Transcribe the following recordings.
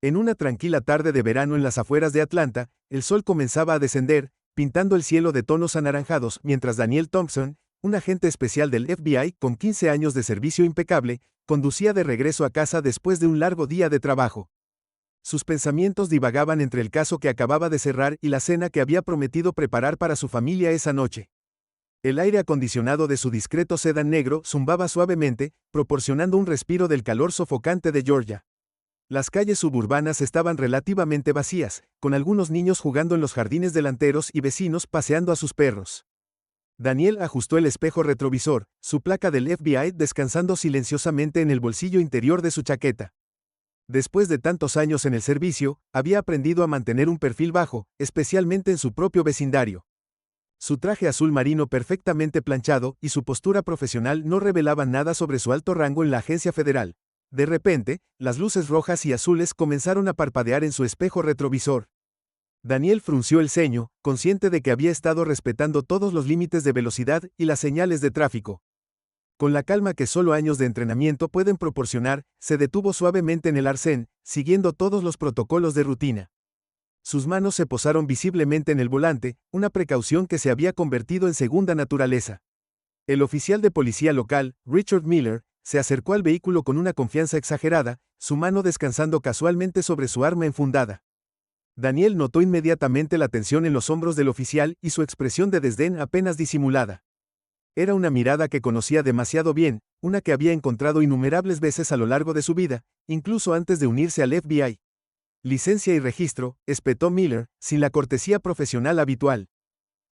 En una tranquila tarde de verano en las afueras de Atlanta, el sol comenzaba a descender, pintando el cielo de tonos anaranjados, mientras Daniel Thompson, un agente especial del FBI con 15 años de servicio impecable, conducía de regreso a casa después de un largo día de trabajo. Sus pensamientos divagaban entre el caso que acababa de cerrar y la cena que había prometido preparar para su familia esa noche. El aire acondicionado de su discreto sedán negro zumbaba suavemente, proporcionando un respiro del calor sofocante de Georgia. Las calles suburbanas estaban relativamente vacías, con algunos niños jugando en los jardines delanteros y vecinos paseando a sus perros. Daniel ajustó el espejo retrovisor, su placa del FBI descansando silenciosamente en el bolsillo interior de su chaqueta. Después de tantos años en el servicio, había aprendido a mantener un perfil bajo, especialmente en su propio vecindario. Su traje azul marino perfectamente planchado y su postura profesional no revelaban nada sobre su alto rango en la agencia federal. De repente, las luces rojas y azules comenzaron a parpadear en su espejo retrovisor. Daniel frunció el ceño, consciente de que había estado respetando todos los límites de velocidad y las señales de tráfico. Con la calma que solo años de entrenamiento pueden proporcionar, se detuvo suavemente en el arcén, siguiendo todos los protocolos de rutina. Sus manos se posaron visiblemente en el volante, una precaución que se había convertido en segunda naturaleza. El oficial de policía local, Richard Miller, se acercó al vehículo con una confianza exagerada, su mano descansando casualmente sobre su arma enfundada. Daniel notó inmediatamente la tensión en los hombros del oficial y su expresión de desdén apenas disimulada. Era una mirada que conocía demasiado bien, una que había encontrado innumerables veces a lo largo de su vida, incluso antes de unirse al FBI. Licencia y registro, espetó Miller, sin la cortesía profesional habitual.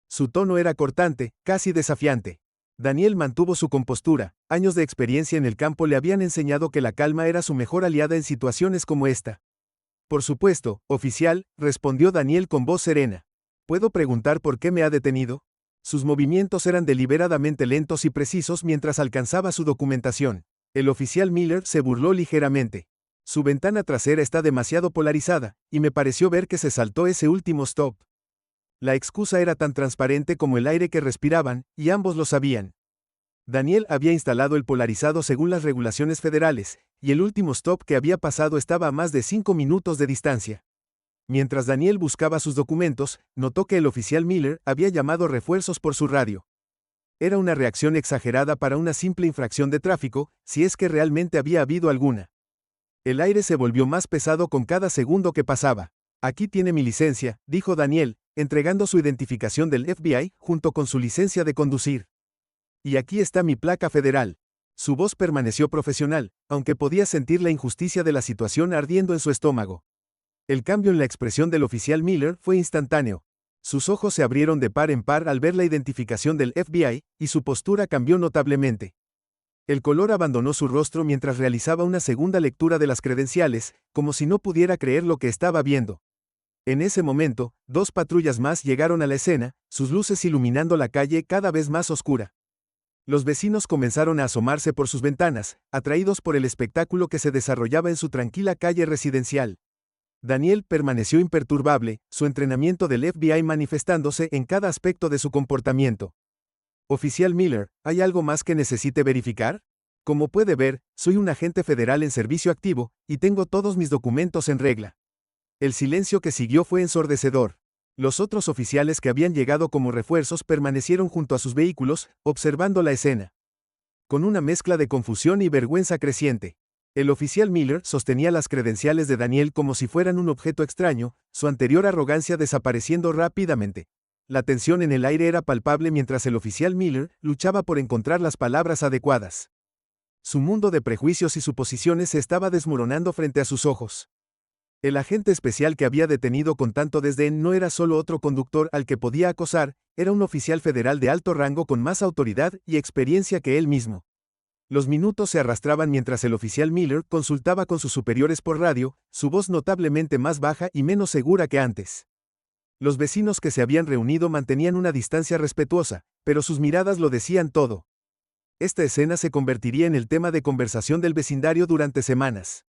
Su tono era cortante, casi desafiante. Daniel mantuvo su compostura, años de experiencia en el campo le habían enseñado que la calma era su mejor aliada en situaciones como esta. Por supuesto, oficial, respondió Daniel con voz serena. ¿Puedo preguntar por qué me ha detenido? Sus movimientos eran deliberadamente lentos y precisos mientras alcanzaba su documentación. El oficial Miller se burló ligeramente. Su ventana trasera está demasiado polarizada, y me pareció ver que se saltó ese último stop. La excusa era tan transparente como el aire que respiraban, y ambos lo sabían. Daniel había instalado el polarizado según las regulaciones federales, y el último stop que había pasado estaba a más de 5 minutos de distancia. Mientras Daniel buscaba sus documentos, notó que el oficial Miller había llamado refuerzos por su radio. Era una reacción exagerada para una simple infracción de tráfico, si es que realmente había habido alguna. El aire se volvió más pesado con cada segundo que pasaba. Aquí tiene mi licencia, dijo Daniel, entregando su identificación del FBI junto con su licencia de conducir. Y aquí está mi placa federal. Su voz permaneció profesional, aunque podía sentir la injusticia de la situación ardiendo en su estómago. El cambio en la expresión del oficial Miller fue instantáneo. Sus ojos se abrieron de par en par al ver la identificación del FBI, y su postura cambió notablemente. El color abandonó su rostro mientras realizaba una segunda lectura de las credenciales, como si no pudiera creer lo que estaba viendo. En ese momento, 2 patrullas más llegaron a la escena, sus luces iluminando la calle cada vez más oscura. Los vecinos comenzaron a asomarse por sus ventanas, atraídos por el espectáculo que se desarrollaba en su tranquila calle residencial. Daniel permaneció imperturbable, su entrenamiento del FBI manifestándose en cada aspecto de su comportamiento. Oficial Miller, ¿hay algo más que necesite verificar? Como puede ver, soy un agente federal en servicio activo, y tengo todos mis documentos en regla. El silencio que siguió fue ensordecedor. Los otros oficiales que habían llegado como refuerzos permanecieron junto a sus vehículos, observando la escena. Con una mezcla de confusión y vergüenza creciente. El oficial Miller sostenía las credenciales de Daniel como si fueran un objeto extraño, su anterior arrogancia desapareciendo rápidamente. La tensión en el aire era palpable mientras el oficial Miller luchaba por encontrar las palabras adecuadas. Su mundo de prejuicios y suposiciones se estaba desmoronando frente a sus ojos. El agente especial que había detenido con tanto desdén no era solo otro conductor al que podía acosar, era un oficial federal de alto rango con más autoridad y experiencia que él mismo. Los minutos se arrastraban mientras el oficial Miller consultaba con sus superiores por radio, su voz notablemente más baja y menos segura que antes. Los vecinos que se habían reunido mantenían una distancia respetuosa, pero sus miradas lo decían todo. Esta escena se convertiría en el tema de conversación del vecindario durante semanas.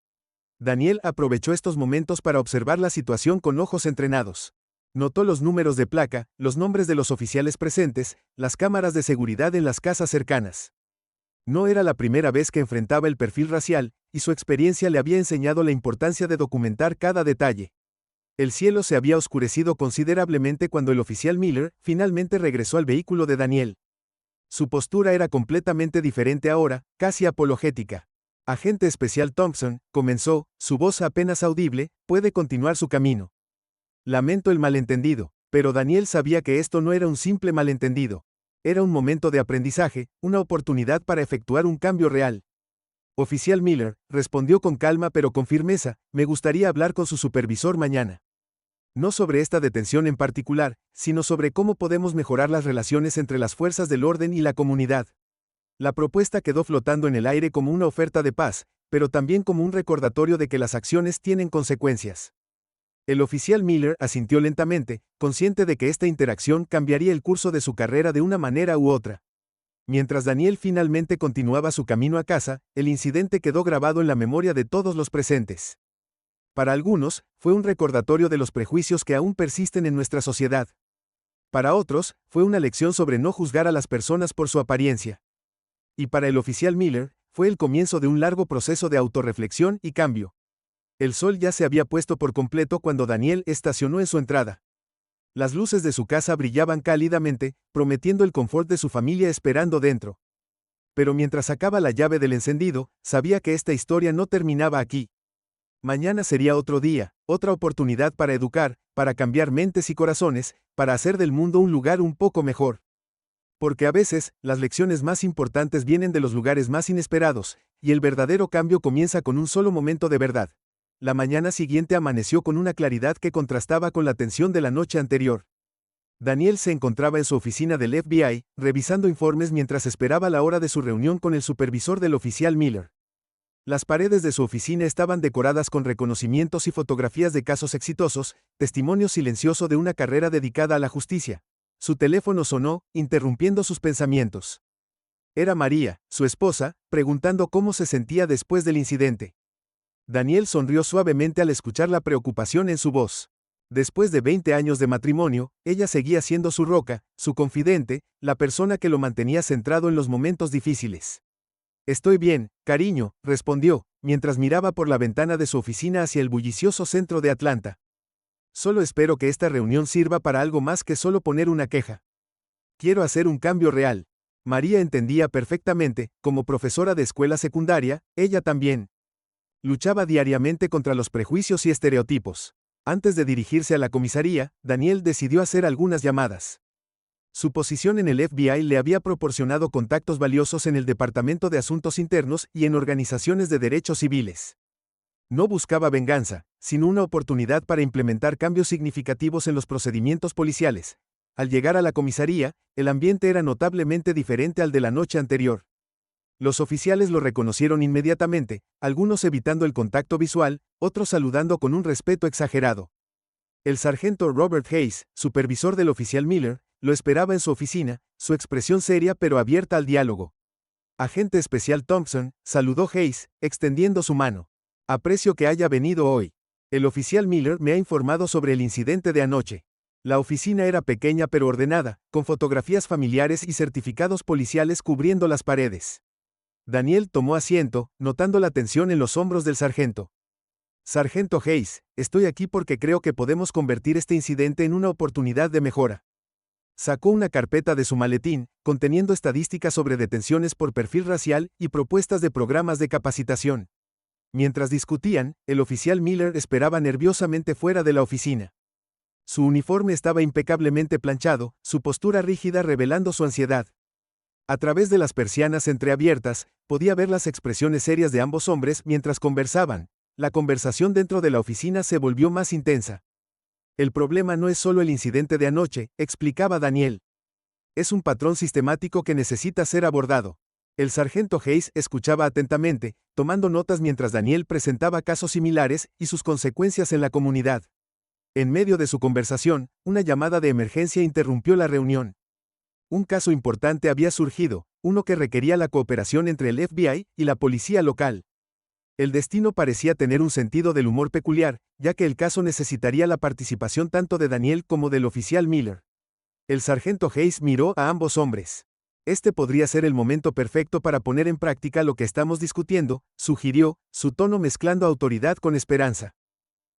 Daniel aprovechó estos momentos para observar la situación con ojos entrenados. Notó los números de placa, los nombres de los oficiales presentes, las cámaras de seguridad en las casas cercanas. No era la primera vez que enfrentaba el perfil racial, y su experiencia le había enseñado la importancia de documentar cada detalle. El cielo se había oscurecido considerablemente cuando el oficial Miller finalmente regresó al vehículo de Daniel. Su postura era completamente diferente ahora, casi apologética. Agente especial Thompson, comenzó, su voz apenas audible, puede continuar su camino. Lamento el malentendido, pero Daniel sabía que esto no era un simple malentendido. Era un momento de aprendizaje, una oportunidad para efectuar un cambio real. Oficial Miller, respondió con calma pero con firmeza, me gustaría hablar con su supervisor mañana. No sobre esta detención en particular, sino sobre cómo podemos mejorar las relaciones entre las fuerzas del orden y la comunidad. La propuesta quedó flotando en el aire como una oferta de paz, pero también como un recordatorio de que las acciones tienen consecuencias. El oficial Miller asintió lentamente, consciente de que esta interacción cambiaría el curso de su carrera de una manera u otra. Mientras Daniel finalmente continuaba su camino a casa, el incidente quedó grabado en la memoria de todos los presentes. Para algunos, fue un recordatorio de los prejuicios que aún persisten en nuestra sociedad. Para otros, fue una lección sobre no juzgar a las personas por su apariencia. Y para el oficial Miller, fue el comienzo de un largo proceso de autorreflexión y cambio. El sol ya se había puesto por completo cuando Daniel estacionó en su entrada. Las luces de su casa brillaban cálidamente, prometiendo el confort de su familia esperando dentro. Pero mientras sacaba la llave del encendido, sabía que esta historia no terminaba aquí. Mañana sería otro día, otra oportunidad para educar, para cambiar mentes y corazones, para hacer del mundo un lugar un poco mejor. Porque a veces, las lecciones más importantes vienen de los lugares más inesperados, y el verdadero cambio comienza con un solo momento de verdad. La mañana siguiente amaneció con una claridad que contrastaba con la tensión de la noche anterior. Daniel se encontraba en su oficina del FBI, revisando informes mientras esperaba la hora de su reunión con el supervisor del oficial Miller. Las paredes de su oficina estaban decoradas con reconocimientos y fotografías de casos exitosos, testimonio silencioso de una carrera dedicada a la justicia. Su teléfono sonó, interrumpiendo sus pensamientos. Era María, su esposa, preguntando cómo se sentía después del incidente. Daniel sonrió suavemente al escuchar la preocupación en su voz. Después de 20 años de matrimonio, ella seguía siendo su roca, su confidente, la persona que lo mantenía centrado en los momentos difíciles. Estoy bien, cariño, respondió, mientras miraba por la ventana de su oficina hacia el bullicioso centro de Atlanta. Solo espero que esta reunión sirva para algo más que solo poner una queja. Quiero hacer un cambio real. María entendía perfectamente, como profesora de escuela secundaria, ella también. Luchaba diariamente contra los prejuicios y estereotipos. Antes de dirigirse a la comisaría, Daniel decidió hacer algunas llamadas. Su posición en el FBI le había proporcionado contactos valiosos en el Departamento de Asuntos Internos y en organizaciones de derechos civiles. No buscaba venganza, sino una oportunidad para implementar cambios significativos en los procedimientos policiales. Al llegar a la comisaría, el ambiente era notablemente diferente al de la noche anterior. Los oficiales lo reconocieron inmediatamente, algunos evitando el contacto visual, otros saludando con un respeto exagerado. El sargento Robert Hayes, supervisor del oficial Miller, lo esperaba en su oficina, su expresión seria pero abierta al diálogo. Agente especial Thompson, saludó Hayes, extendiendo su mano. Aprecio que haya venido hoy. El oficial Miller me ha informado sobre el incidente de anoche. La oficina era pequeña pero ordenada, con fotografías familiares y certificados policiales cubriendo las paredes. Daniel tomó asiento, notando la tensión en los hombros del sargento. Sargento Hayes, estoy aquí porque creo que podemos convertir este incidente en una oportunidad de mejora. Sacó una carpeta de su maletín, conteniendo estadísticas sobre detenciones por perfil racial y propuestas de programas de capacitación. Mientras discutían, el oficial Miller esperaba nerviosamente fuera de la oficina. Su uniforme estaba impecablemente planchado, su postura rígida revelando su ansiedad. A través de las persianas entreabiertas, podía ver las expresiones serias de ambos hombres mientras conversaban. La conversación dentro de la oficina se volvió más intensa. El problema no es solo el incidente de anoche, explicaba Daniel. Es un patrón sistemático que necesita ser abordado. El sargento Hayes escuchaba atentamente, tomando notas mientras Daniel presentaba casos similares y sus consecuencias en la comunidad. En medio de su conversación, una llamada de emergencia interrumpió la reunión. Un caso importante había surgido, uno que requería la cooperación entre el FBI y la policía local. El destino parecía tener un sentido del humor peculiar, ya que el caso necesitaría la participación tanto de Daniel como del oficial Miller. El sargento Hayes miró a ambos hombres. Este podría ser el momento perfecto para poner en práctica lo que estamos discutiendo, sugirió, su tono mezclando autoridad con esperanza.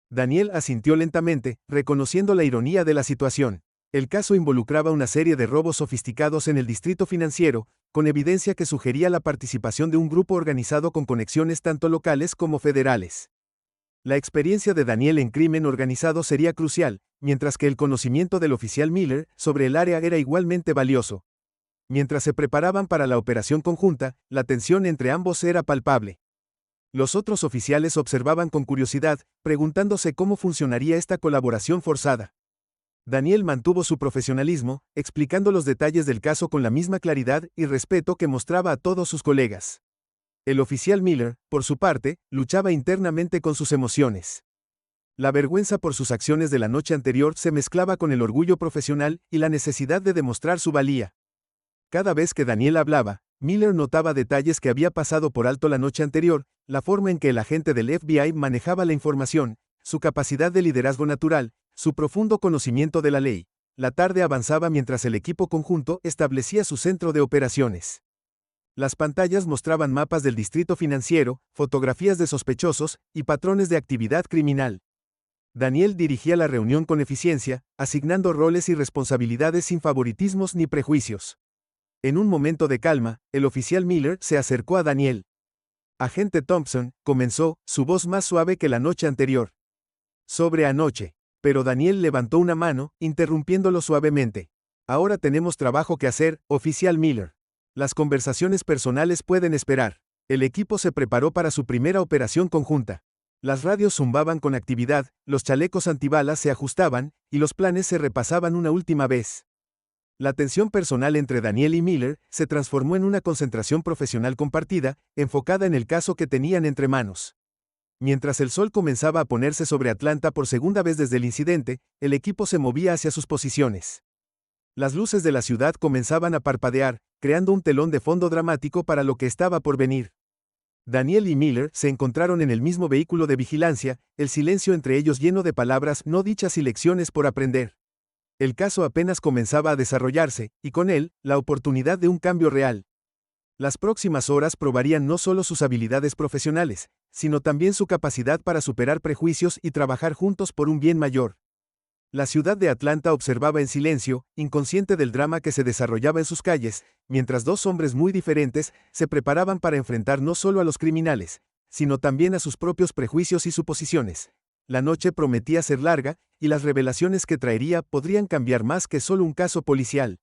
Daniel asintió lentamente, reconociendo la ironía de la situación. El caso involucraba una serie de robos sofisticados en el distrito financiero, con evidencia que sugería la participación de un grupo organizado con conexiones tanto locales como federales. La experiencia de Daniel en crimen organizado sería crucial, mientras que el conocimiento del oficial Miller sobre el área era igualmente valioso. Mientras se preparaban para la operación conjunta, la tensión entre ambos era palpable. Los otros oficiales observaban con curiosidad, preguntándose cómo funcionaría esta colaboración forzada. Daniel mantuvo su profesionalismo, explicando los detalles del caso con la misma claridad y respeto que mostraba a todos sus colegas. El oficial Miller, por su parte, luchaba internamente con sus emociones. La vergüenza por sus acciones de la noche anterior se mezclaba con el orgullo profesional y la necesidad de demostrar su valía. Cada vez que Daniel hablaba, Miller notaba detalles que había pasado por alto la noche anterior, la forma en que el agente del FBI manejaba la información, su capacidad de liderazgo natural, su profundo conocimiento de la ley. La tarde avanzaba mientras el equipo conjunto establecía su centro de operaciones. Las pantallas mostraban mapas del distrito financiero, fotografías de sospechosos y patrones de actividad criminal. Daniel dirigía la reunión con eficiencia, asignando roles y responsabilidades sin favoritismos ni prejuicios. En un momento de calma, el oficial Miller se acercó a Daniel. Agente Thompson, comenzó, su voz más suave que la noche anterior. Sobre anoche. Pero Daniel levantó una mano, interrumpiéndolo suavemente. Ahora tenemos trabajo que hacer, oficial Miller. Las conversaciones personales pueden esperar. El equipo se preparó para su primera operación conjunta. Las radios zumbaban con actividad, los chalecos antibalas se ajustaban, y los planes se repasaban una última vez. La tensión personal entre Daniel y Miller se transformó en una concentración profesional compartida, enfocada en el caso que tenían entre manos. Mientras el sol comenzaba a ponerse sobre Atlanta por segunda vez desde el incidente, el equipo se movía hacia sus posiciones. Las luces de la ciudad comenzaban a parpadear, creando un telón de fondo dramático para lo que estaba por venir. Daniel y Miller se encontraron en el mismo vehículo de vigilancia, el silencio entre ellos lleno de palabras no dichas y lecciones por aprender. El caso apenas comenzaba a desarrollarse, y con él, la oportunidad de un cambio real. Las próximas horas probarían no solo sus habilidades profesionales, sino también su capacidad para superar prejuicios y trabajar juntos por un bien mayor. La ciudad de Atlanta observaba en silencio, inconsciente del drama que se desarrollaba en sus calles, mientras dos hombres muy diferentes se preparaban para enfrentar no solo a los criminales, sino también a sus propios prejuicios y suposiciones. La noche prometía ser larga, y las revelaciones que traería podrían cambiar más que solo un caso policial.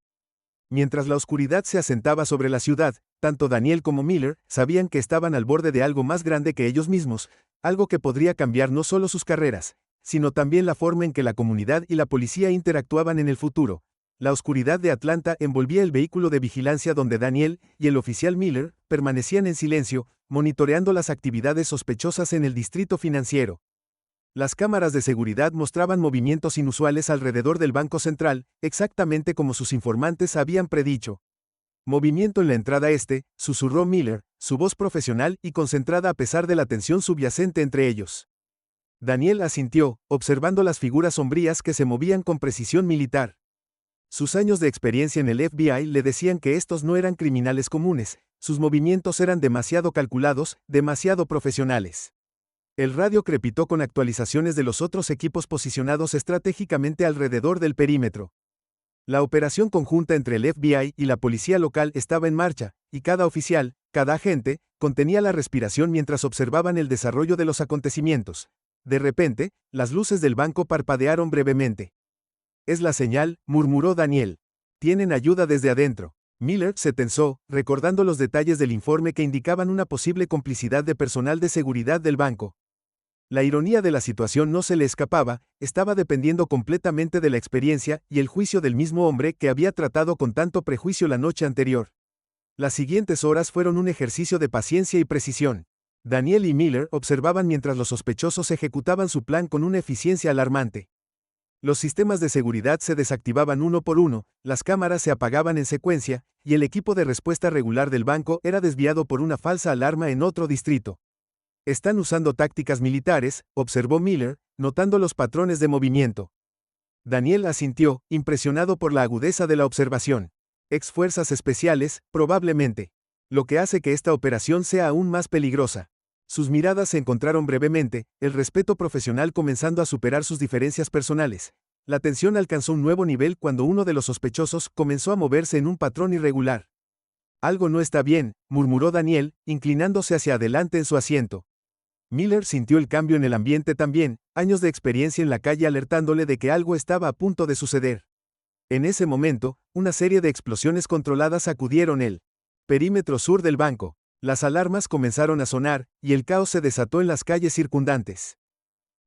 Mientras la oscuridad se asentaba sobre la ciudad, tanto Daniel como Miller sabían que estaban al borde de algo más grande que ellos mismos, algo que podría cambiar no solo sus carreras, sino también la forma en que la comunidad y la policía interactuaban en el futuro. La oscuridad de Atlanta envolvía el vehículo de vigilancia donde Daniel y el oficial Miller permanecían en silencio, monitoreando las actividades sospechosas en el distrito financiero. Las cámaras de seguridad mostraban movimientos inusuales alrededor del Banco Central, exactamente como sus informantes habían predicho. Movimiento en la entrada este, susurró Miller, su voz profesional y concentrada a pesar de la tensión subyacente entre ellos. Daniel asintió, observando las figuras sombrías que se movían con precisión militar. Sus años de experiencia en el FBI le decían que estos no eran criminales comunes, sus movimientos eran demasiado calculados, demasiado profesionales. El radio crepitó con actualizaciones de los otros equipos posicionados estratégicamente alrededor del perímetro. La operación conjunta entre el FBI y la policía local estaba en marcha, y cada oficial, cada agente, contenía la respiración mientras observaban el desarrollo de los acontecimientos. De repente, las luces del banco parpadearon brevemente. Es la señal, murmuró Daniel. Tienen ayuda desde adentro. Miller se tensó, recordando los detalles del informe que indicaban una posible complicidad de personal de seguridad del banco. La ironía de la situación no se le escapaba, estaba dependiendo completamente de la experiencia y el juicio del mismo hombre que había tratado con tanto prejuicio la noche anterior. Las siguientes horas fueron un ejercicio de paciencia y precisión. Daniel y Miller observaban mientras los sospechosos ejecutaban su plan con una eficiencia alarmante. Los sistemas de seguridad se desactivaban uno por uno, las cámaras se apagaban en secuencia, y el equipo de respuesta regular del banco era desviado por una falsa alarma en otro distrito. Están usando tácticas militares, observó Miller, notando los patrones de movimiento. Daniel asintió, impresionado por la agudeza de la observación. Ex fuerzas especiales, probablemente. Lo que hace que esta operación sea aún más peligrosa. Sus miradas se encontraron brevemente, el respeto profesional comenzando a superar sus diferencias personales. La tensión alcanzó un nuevo nivel cuando uno de los sospechosos comenzó a moverse en un patrón irregular. Algo no está bien, murmuró Daniel, inclinándose hacia adelante en su asiento. Miller sintió el cambio en el ambiente también, años de experiencia en la calle alertándole de que algo estaba a punto de suceder. En ese momento, una serie de explosiones controladas sacudieron el perímetro sur del banco. Las alarmas comenzaron a sonar, y el caos se desató en las calles circundantes.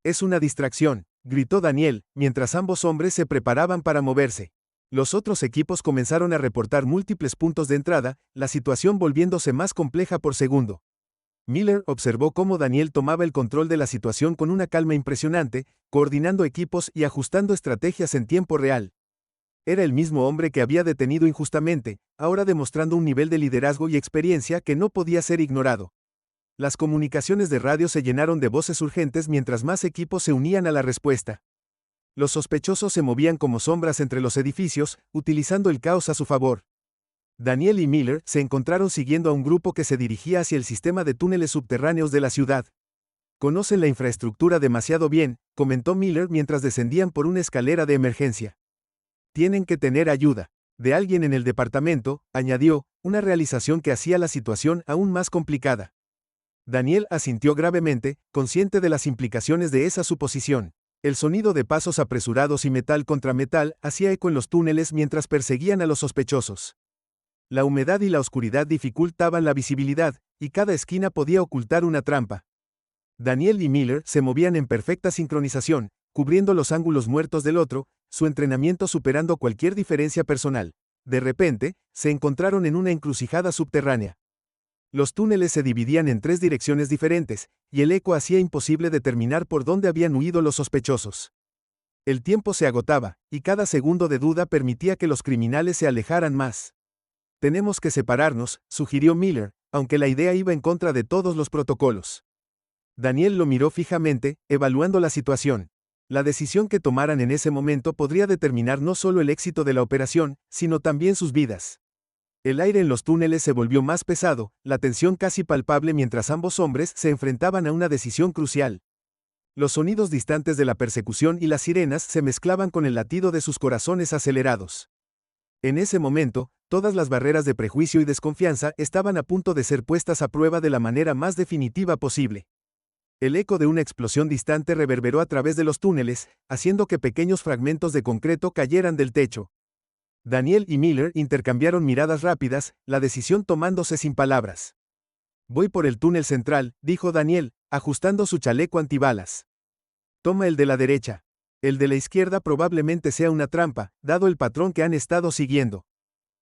Es una distracción, gritó Daniel, mientras ambos hombres se preparaban para moverse. Los otros equipos comenzaron a reportar múltiples puntos de entrada, la situación volviéndose más compleja por segundo. Miller observó cómo Daniel tomaba el control de la situación con una calma impresionante, coordinando equipos y ajustando estrategias en tiempo real. Era el mismo hombre que había detenido injustamente, ahora demostrando un nivel de liderazgo y experiencia que no podía ser ignorado. Las comunicaciones de radio se llenaron de voces urgentes mientras más equipos se unían a la respuesta. Los sospechosos se movían como sombras entre los edificios, utilizando el caos a su favor. Daniel y Miller se encontraron siguiendo a un grupo que se dirigía hacia el sistema de túneles subterráneos de la ciudad. Conocen la infraestructura demasiado bien, comentó Miller mientras descendían por una escalera de emergencia. Tienen que tener ayuda de alguien en el departamento, añadió, una realización que hacía la situación aún más complicada. Daniel asintió gravemente, consciente de las implicaciones de esa suposición. El sonido de pasos apresurados y metal contra metal hacía eco en los túneles mientras perseguían a los sospechosos. La humedad y la oscuridad dificultaban la visibilidad, y cada esquina podía ocultar una trampa. Daniel y Miller se movían en perfecta sincronización, cubriendo los ángulos muertos del otro, su entrenamiento superando cualquier diferencia personal. De repente, se encontraron en una encrucijada subterránea. Los túneles se dividían en 3 direcciones diferentes, y el eco hacía imposible determinar por dónde habían huido los sospechosos. El tiempo se agotaba, y cada segundo de duda permitía que los criminales se alejaran más. Tenemos que separarnos, sugirió Miller, aunque la idea iba en contra de todos los protocolos. Daniel lo miró fijamente, evaluando la situación. La decisión que tomaran en ese momento podría determinar no solo el éxito de la operación, sino también sus vidas. El aire en los túneles se volvió más pesado, la tensión casi palpable mientras ambos hombres se enfrentaban a una decisión crucial. Los sonidos distantes de la persecución y las sirenas se mezclaban con el latido de sus corazones acelerados. En ese momento, todas las barreras de prejuicio y desconfianza estaban a punto de ser puestas a prueba de la manera más definitiva posible. El eco de una explosión distante reverberó a través de los túneles, haciendo que pequeños fragmentos de concreto cayeran del techo. Daniel y Miller intercambiaron miradas rápidas, la decisión tomándose sin palabras. Voy por el túnel central, dijo Daniel, ajustando su chaleco antibalas. Toma el de la derecha. El de la izquierda probablemente sea una trampa, dado el patrón que han estado siguiendo.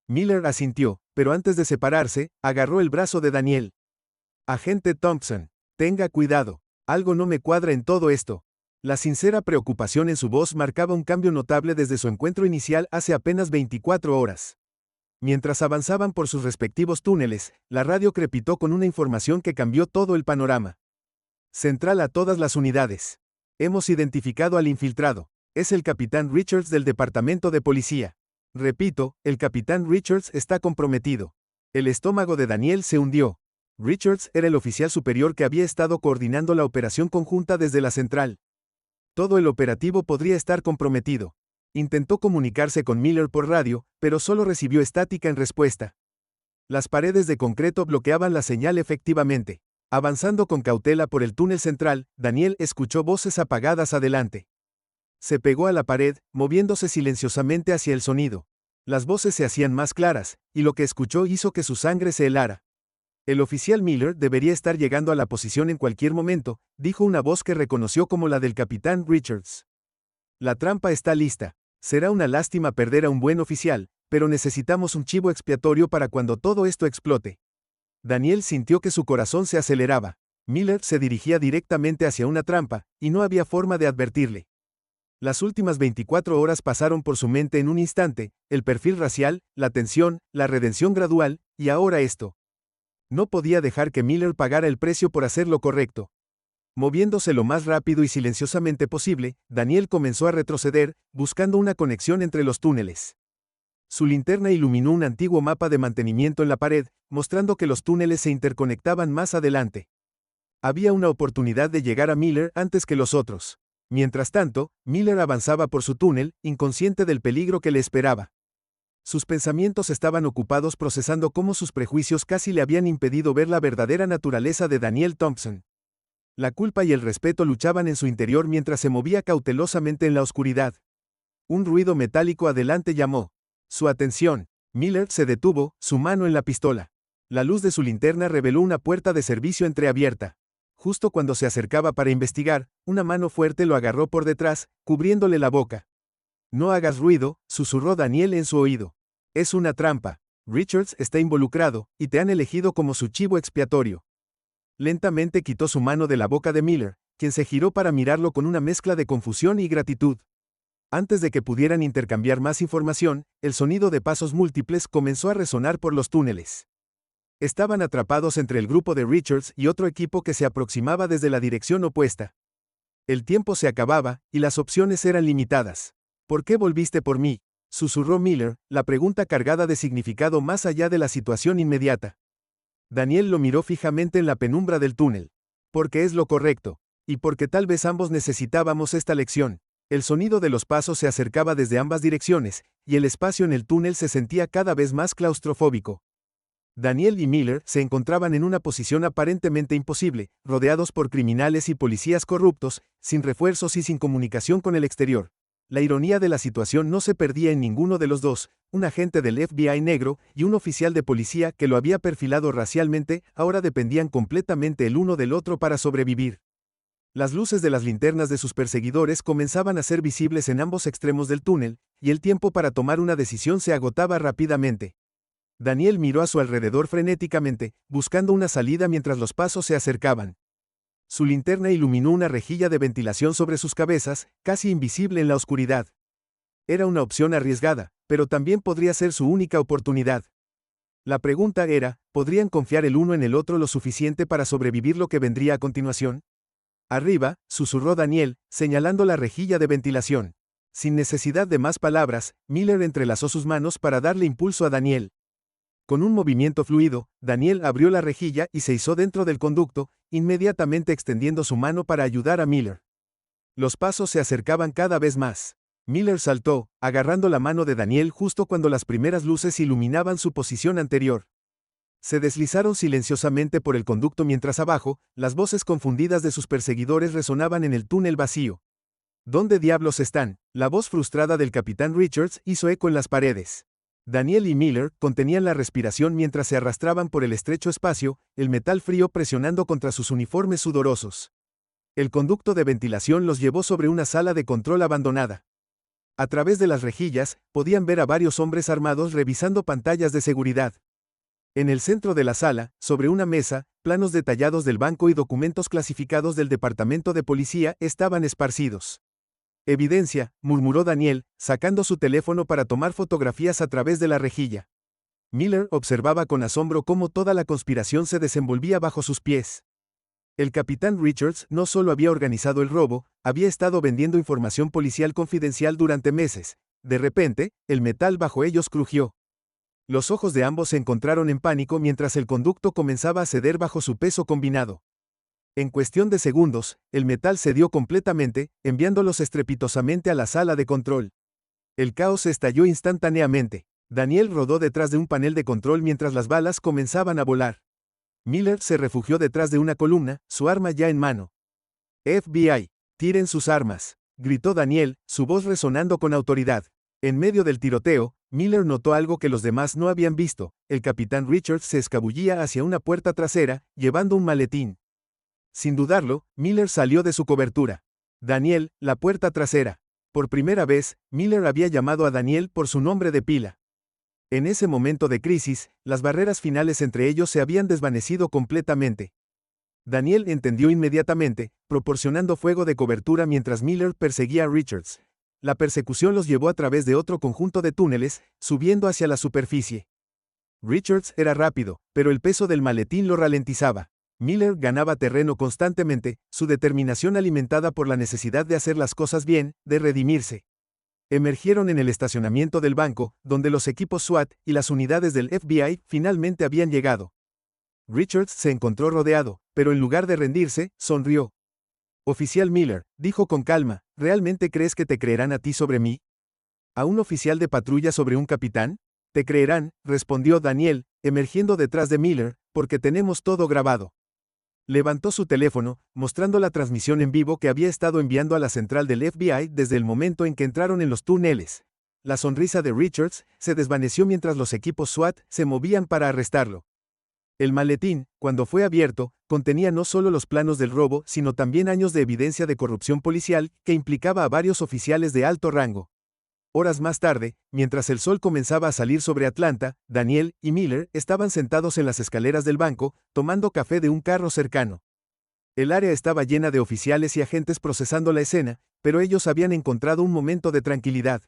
Miller asintió, pero antes de separarse, agarró el brazo de Daniel. Agente Thompson, tenga cuidado. Algo no me cuadra en todo esto. La sincera preocupación en su voz marcaba un cambio notable desde su encuentro inicial hace apenas 24 horas. Mientras avanzaban por sus respectivos túneles, la radio crepitó con una información que cambió todo el panorama. Central a todas las unidades. Hemos identificado al infiltrado. Es el capitán Richards del Departamento de Policía. Repito, el capitán Richards está comprometido. El estómago de Daniel se hundió. Richards era el oficial superior que había estado coordinando la operación conjunta desde la central. Todo el operativo podría estar comprometido. Intentó comunicarse con Miller por radio, pero solo recibió estática en respuesta. Las paredes de concreto bloqueaban la señal efectivamente. Avanzando con cautela por el túnel central, Daniel escuchó voces apagadas adelante. Se pegó a la pared, moviéndose silenciosamente hacia el sonido. Las voces se hacían más claras, y lo que escuchó hizo que su sangre se helara. El oficial Miller debería estar llegando a la posición en cualquier momento, dijo una voz que reconoció como la del capitán Richards. La trampa está lista. Será una lástima perder a un buen oficial, pero necesitamos un chivo expiatorio para cuando todo esto explote. Daniel sintió que su corazón se aceleraba. Miller se dirigía directamente hacia una trampa, y no había forma de advertirle. Las últimas 24 horas pasaron por su mente en un instante, el perfil racial, la tensión, la redención gradual, y ahora esto. No podía dejar que Miller pagara el precio por hacer lo correcto. Moviéndose lo más rápido y silenciosamente posible, Daniel comenzó a retroceder, buscando una conexión entre los túneles. Su linterna iluminó un antiguo mapa de mantenimiento en la pared, mostrando que los túneles se interconectaban más adelante. Había una oportunidad de llegar a Miller antes que los otros. Mientras tanto, Miller avanzaba por su túnel, inconsciente del peligro que le esperaba. Sus pensamientos estaban ocupados procesando cómo sus prejuicios casi le habían impedido ver la verdadera naturaleza de Daniel Thompson. La culpa y el respeto luchaban en su interior mientras se movía cautelosamente en la oscuridad. Un ruido metálico adelante llamó su atención. Miller se detuvo, su mano en la pistola. La luz de su linterna reveló una puerta de servicio entreabierta. Justo cuando se acercaba para investigar, una mano fuerte lo agarró por detrás, cubriéndole la boca. No hagas ruido, susurró Daniel en su oído. Es una trampa. Richards está involucrado, y te han elegido como su chivo expiatorio. Lentamente quitó su mano de la boca de Miller, quien se giró para mirarlo con una mezcla de confusión y gratitud. Antes de que pudieran intercambiar más información, el sonido de pasos múltiples comenzó a resonar por los túneles. Estaban atrapados entre el grupo de Richards y otro equipo que se aproximaba desde la dirección opuesta. El tiempo se acababa, y las opciones eran limitadas. ¿Por qué volviste por mí?, susurró Miller, la pregunta cargada de significado más allá de la situación inmediata. Daniel lo miró fijamente en la penumbra del túnel. Porque es lo correcto. Y porque tal vez ambos necesitábamos esta lección. El sonido de los pasos se acercaba desde ambas direcciones, y el espacio en el túnel se sentía cada vez más claustrofóbico. Daniel y Miller se encontraban en una posición aparentemente imposible, rodeados por criminales y policías corruptos, sin refuerzos y sin comunicación con el exterior. La ironía de la situación no se perdía en ninguno de los dos, un agente del FBI negro y un oficial de policía que lo había perfilado racialmente, ahora dependían completamente el uno del otro para sobrevivir. Las luces de las linternas de sus perseguidores comenzaban a ser visibles en ambos extremos del túnel, y el tiempo para tomar una decisión se agotaba rápidamente. Daniel miró a su alrededor frenéticamente, buscando una salida mientras los pasos se acercaban. Su linterna iluminó una rejilla de ventilación sobre sus cabezas, casi invisible en la oscuridad. Era una opción arriesgada, pero también podría ser su única oportunidad. La pregunta era, ¿podrían confiar el uno en el otro lo suficiente para sobrevivir lo que vendría a continuación? Arriba, susurró Daniel, señalando la rejilla de ventilación. Sin necesidad de más palabras, Miller entrelazó sus manos para darle impulso a Daniel. Con un movimiento fluido, Daniel abrió la rejilla y se izó dentro del conducto, inmediatamente extendiendo su mano para ayudar a Miller. Los pasos se acercaban cada vez más. Miller saltó, agarrando la mano de Daniel justo cuando las primeras luces iluminaban su posición anterior. Se deslizaron silenciosamente por el conducto mientras abajo, las voces confundidas de sus perseguidores resonaban en el túnel vacío. ¿Dónde diablos están? La voz frustrada del capitán Richards hizo eco en las paredes. Daniel y Miller contenían la respiración mientras se arrastraban por el estrecho espacio, el metal frío presionando contra sus uniformes sudorosos. El conducto de ventilación los llevó sobre una sala de control abandonada. A través de las rejillas, podían ver a varios hombres armados revisando pantallas de seguridad. En el centro de la sala, sobre una mesa, planos detallados del banco y documentos clasificados del departamento de policía estaban esparcidos. Evidencia, murmuró Daniel, sacando su teléfono para tomar fotografías a través de la rejilla. Miller observaba con asombro cómo toda la conspiración se desenvolvía bajo sus pies. El capitán Richards no solo había organizado el robo, había estado vendiendo información policial confidencial durante meses. De repente, el metal bajo ellos crujió. Los ojos de ambos se encontraron en pánico mientras el conducto comenzaba a ceder bajo su peso combinado. En cuestión de segundos, el metal cedió completamente, enviándolos estrepitosamente a la sala de control. El caos estalló instantáneamente. Daniel rodó detrás de un panel de control mientras las balas comenzaban a volar. Miller se refugió detrás de una columna, su arma ya en mano. FBI, tiren sus armas, gritó Daniel, su voz resonando con autoridad. En medio del tiroteo, Miller notó algo que los demás no habían visto. El capitán Richards se escabullía hacia una puerta trasera, llevando un maletín. Sin dudarlo, Miller salió de su cobertura. Daniel, la puerta trasera. Por primera vez, Miller había llamado a Daniel por su nombre de pila. En ese momento de crisis, las barreras finales entre ellos se habían desvanecido completamente. Daniel entendió inmediatamente, proporcionando fuego de cobertura mientras Miller perseguía a Richards. La persecución los llevó a través de otro conjunto de túneles, subiendo hacia la superficie. Richards era rápido, pero el peso del maletín lo ralentizaba. Miller ganaba terreno constantemente, su determinación alimentada por la necesidad de hacer las cosas bien, de redimirse. Emergieron en el estacionamiento del banco, donde los equipos SWAT y las unidades del FBI finalmente habían llegado. Richards se encontró rodeado, pero en lugar de rendirse, sonrió. Oficial Miller, dijo con calma, ¿realmente crees que te creerán a ti sobre mí? ¿A un oficial de patrulla sobre un capitán? Te creerán, respondió Daniel, emergiendo detrás de Miller, porque tenemos todo grabado. Levantó su teléfono, mostrando la transmisión en vivo que había estado enviando a la central del FBI desde el momento en que entraron en los túneles. La sonrisa de Richards se desvaneció mientras los equipos SWAT se movían para arrestarlo. El maletín, cuando fue abierto, contenía no solo los planos del robo, sino también años de evidencia de corrupción policial que implicaba a varios oficiales de alto rango. Horas más tarde, mientras el sol comenzaba a salir sobre Atlanta, Daniel y Miller estaban sentados en las escaleras del banco, tomando café de un carro cercano. El área estaba llena de oficiales y agentes procesando la escena, pero ellos habían encontrado un momento de tranquilidad.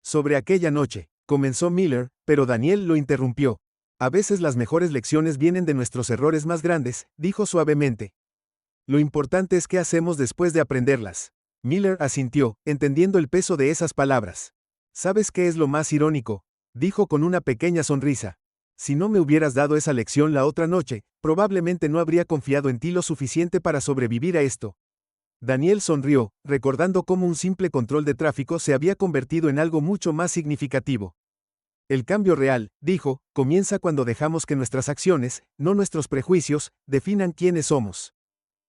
Sobre aquella noche, comenzó Miller, pero Daniel lo interrumpió. A veces las mejores lecciones vienen de nuestros errores más grandes, dijo suavemente. Lo importante es qué hacemos después de aprenderlas. Miller asintió, entendiendo el peso de esas palabras. ¿Sabes qué es lo más irónico?, dijo con una pequeña sonrisa. Si no me hubieras dado esa lección la otra noche, probablemente no habría confiado en ti lo suficiente para sobrevivir a esto. Daniel sonrió, recordando cómo un simple control de tráfico se había convertido en algo mucho más significativo. El cambio real, dijo, comienza cuando dejamos que nuestras acciones, no nuestros prejuicios, definan quiénes somos.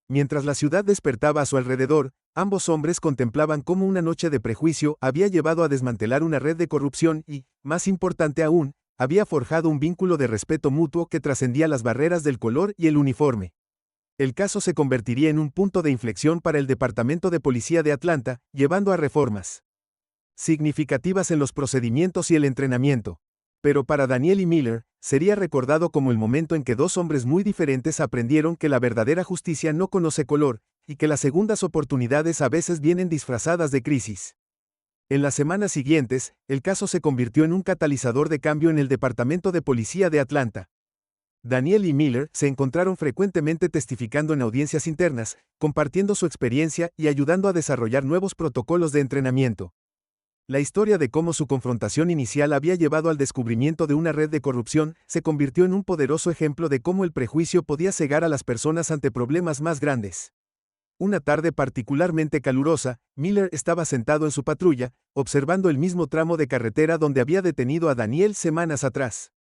Mientras la ciudad despertaba a su alrededor, ambos hombres contemplaban cómo una noche de prejuicio había llevado a desmantelar una red de corrupción y, más importante aún, había forjado un vínculo de respeto mutuo que trascendía las barreras del color y el uniforme. El caso se convertiría en un punto de inflexión para el Departamento de Policía de Atlanta, llevando a reformas significativas en los procedimientos y el entrenamiento. Pero para Daniel y Miller, sería recordado como el momento en que dos hombres muy diferentes aprendieron que la verdadera justicia no conoce color, y que las segundas oportunidades a veces vienen disfrazadas de crisis. En las semanas siguientes, el caso se convirtió en un catalizador de cambio en el Departamento de Policía de Atlanta. Daniel y Miller se encontraron frecuentemente testificando en audiencias internas, compartiendo su experiencia y ayudando a desarrollar nuevos protocolos de entrenamiento. La historia de cómo su confrontación inicial había llevado al descubrimiento de una red de corrupción se convirtió en un poderoso ejemplo de cómo el prejuicio podía cegar a las personas ante problemas más grandes. Una tarde particularmente calurosa, Miller estaba sentado en su patrulla, observando el mismo tramo de carretera donde había detenido a Daniel semanas atrás.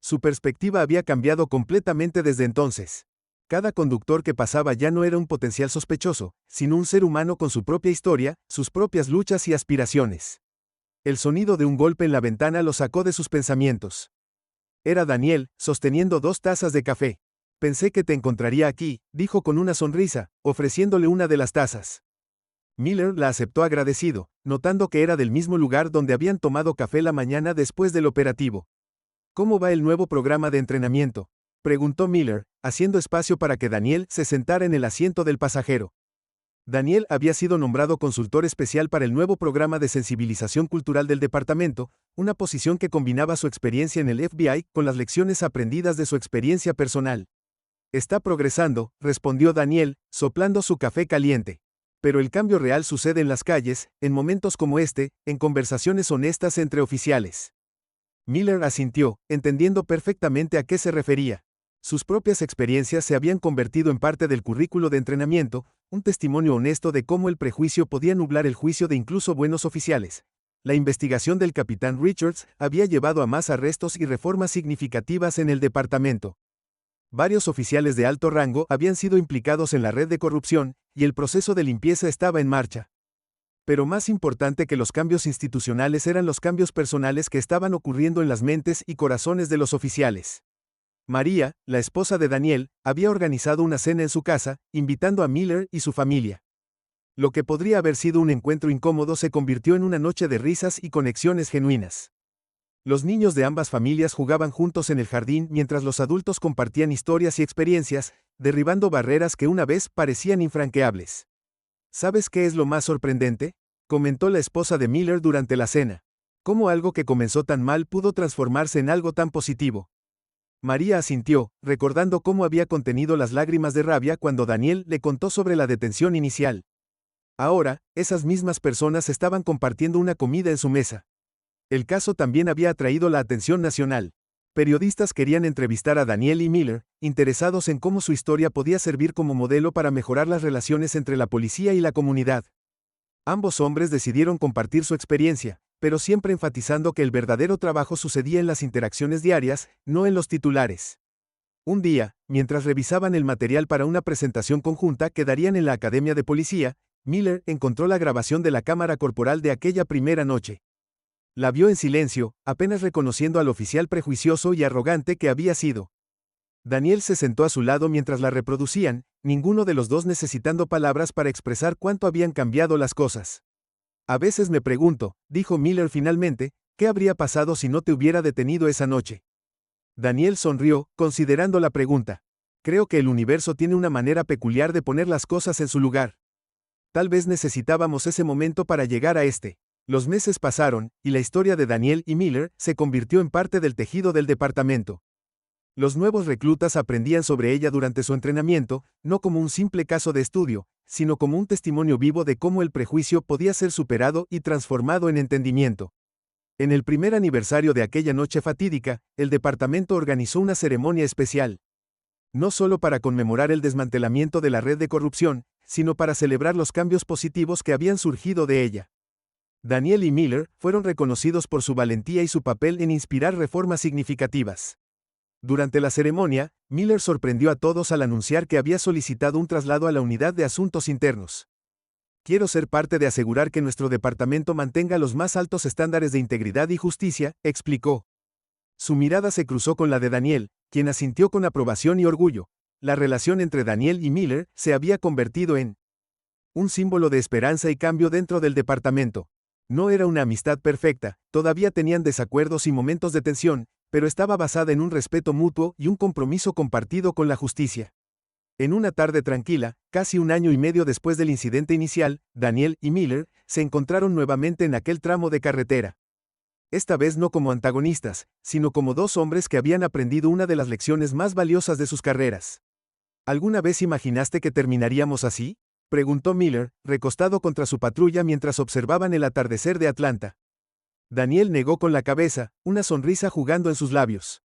Su perspectiva había cambiado completamente desde entonces. Cada conductor que pasaba ya no era un potencial sospechoso, sino un ser humano con su propia historia, sus propias luchas y aspiraciones. El sonido de un golpe en la ventana lo sacó de sus pensamientos. Era Daniel, sosteniendo 2 tazas de café. Pensé que te encontraría aquí, dijo con una sonrisa, ofreciéndole una de las tazas. Miller la aceptó agradecido, notando que era del mismo lugar donde habían tomado café la mañana después del operativo. ¿Cómo va el nuevo programa de entrenamiento?, preguntó Miller, haciendo espacio para que Daniel se sentara en el asiento del pasajero. Daniel había sido nombrado consultor especial para el nuevo programa de sensibilización cultural del departamento, una posición que combinaba su experiencia en el FBI con las lecciones aprendidas de su experiencia personal. Está progresando, respondió Daniel, soplando su café caliente. Pero el cambio real sucede en las calles, en momentos como este, en conversaciones honestas entre oficiales. Miller asintió, entendiendo perfectamente a qué se refería. Sus propias experiencias se habían convertido en parte del currículo de entrenamiento, un testimonio honesto de cómo el prejuicio podía nublar el juicio de incluso buenos oficiales. La investigación del capitán Richards había llevado a más arrestos y reformas significativas en el departamento. Varios oficiales de alto rango habían sido implicados en la red de corrupción, y el proceso de limpieza estaba en marcha. Pero más importante que los cambios institucionales eran los cambios personales que estaban ocurriendo en las mentes y corazones de los oficiales. María, la esposa de Daniel, había organizado una cena en su casa, invitando a Miller y su familia. Lo que podría haber sido un encuentro incómodo se convirtió en una noche de risas y conexiones genuinas. Los niños de ambas familias jugaban juntos en el jardín mientras los adultos compartían historias y experiencias, derribando barreras que una vez parecían infranqueables. ¿Sabes qué es lo más sorprendente?, comentó la esposa de Miller durante la cena. ¿Cómo algo que comenzó tan mal pudo transformarse en algo tan positivo? María asintió, recordando cómo había contenido las lágrimas de rabia cuando Daniel le contó sobre la detención inicial. Ahora, esas mismas personas estaban compartiendo una comida en su mesa. El caso también había atraído la atención nacional. Periodistas querían entrevistar a Daniel y Miller, interesados en cómo su historia podía servir como modelo para mejorar las relaciones entre la policía y la comunidad. Ambos hombres decidieron compartir su experiencia, pero siempre enfatizando que el verdadero trabajo sucedía en las interacciones diarias, no en los titulares. Un día, mientras revisaban el material para una presentación conjunta que darían en la Academia de Policía, Miller encontró la grabación de la cámara corporal de aquella primera noche. La vio en silencio, apenas reconociendo al oficial prejuicioso y arrogante que había sido. Daniel se sentó a su lado mientras la reproducían, ninguno de los dos necesitando palabras para expresar cuánto habían cambiado las cosas. A veces me pregunto, dijo Miller finalmente, ¿qué habría pasado si no te hubiera detenido esa noche? Daniel sonrió, considerando la pregunta. Creo que el universo tiene una manera peculiar de poner las cosas en su lugar. Tal vez necesitábamos ese momento para llegar a este. Los meses pasaron, y la historia de Daniel y Miller se convirtió en parte del tejido del departamento. Los nuevos reclutas aprendían sobre ella durante su entrenamiento, no como un simple caso de estudio, sino como un testimonio vivo de cómo el prejuicio podía ser superado y transformado en entendimiento. En el primer aniversario de aquella noche fatídica, el departamento organizó una ceremonia especial. No solo para conmemorar el desmantelamiento de la red de corrupción, sino para celebrar los cambios positivos que habían surgido de ella. Daniel y Miller fueron reconocidos por su valentía y su papel en inspirar reformas significativas. Durante la ceremonia, Miller sorprendió a todos al anunciar que había solicitado un traslado a la Unidad de Asuntos Internos. Quiero ser parte de asegurar que nuestro departamento mantenga los más altos estándares de integridad y justicia, explicó. Su mirada se cruzó con la de Daniel, quien asintió con aprobación y orgullo. La relación entre Daniel y Miller se había convertido en un símbolo de esperanza y cambio dentro del departamento. No era una amistad perfecta, todavía tenían desacuerdos y momentos de tensión, pero estaba basada en un respeto mutuo y un compromiso compartido con la justicia. En una tarde tranquila, casi un año y medio después del incidente inicial, Daniel y Miller se encontraron nuevamente en aquel tramo de carretera. Esta vez no como antagonistas, sino como dos hombres que habían aprendido una de las lecciones más valiosas de sus carreras. ¿Alguna vez imaginaste que terminaríamos así?, preguntó Miller, recostado contra su patrulla mientras observaban el atardecer de Atlanta. Daniel negó con la cabeza, una sonrisa jugando en sus labios.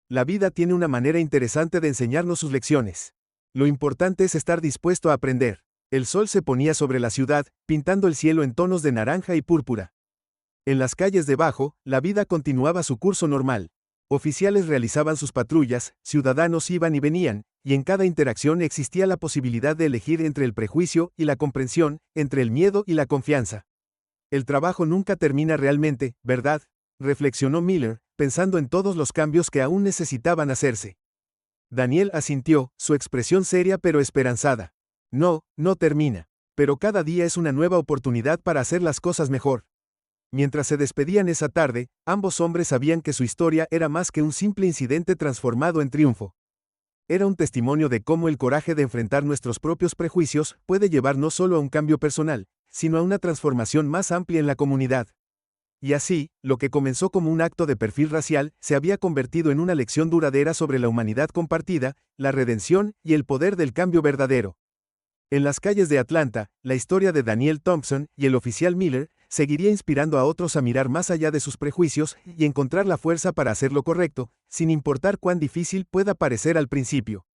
La vida tiene una manera interesante de enseñarnos sus lecciones. Lo importante es estar dispuesto a aprender. El sol se ponía sobre la ciudad, pintando el cielo en tonos de naranja y púrpura. En las calles debajo, la vida continuaba su curso normal. Oficiales realizaban sus patrullas, ciudadanos iban y venían, y en cada interacción existía la posibilidad de elegir entre el prejuicio y la comprensión, entre el miedo y la confianza. El trabajo nunca termina realmente, ¿verdad?, reflexionó Miller, pensando en todos los cambios que aún necesitaban hacerse. Daniel asintió, su expresión seria pero esperanzada. No, no termina. Pero cada día es una nueva oportunidad para hacer las cosas mejor. Mientras se despedían esa tarde, ambos hombres sabían que su historia era más que un simple incidente transformado en triunfo. Era un testimonio de cómo el coraje de enfrentar nuestros propios prejuicios puede llevar no solo a un cambio personal, sino a una transformación más amplia en la comunidad. Y así, lo que comenzó como un acto de perfil racial, se había convertido en una lección duradera sobre la humanidad compartida, la redención y el poder del cambio verdadero. En las calles de Atlanta, la historia de Daniel Thompson y el oficial Miller seguiría inspirando a otros a mirar más allá de sus prejuicios y encontrar la fuerza para hacer lo correcto, sin importar cuán difícil pueda parecer al principio.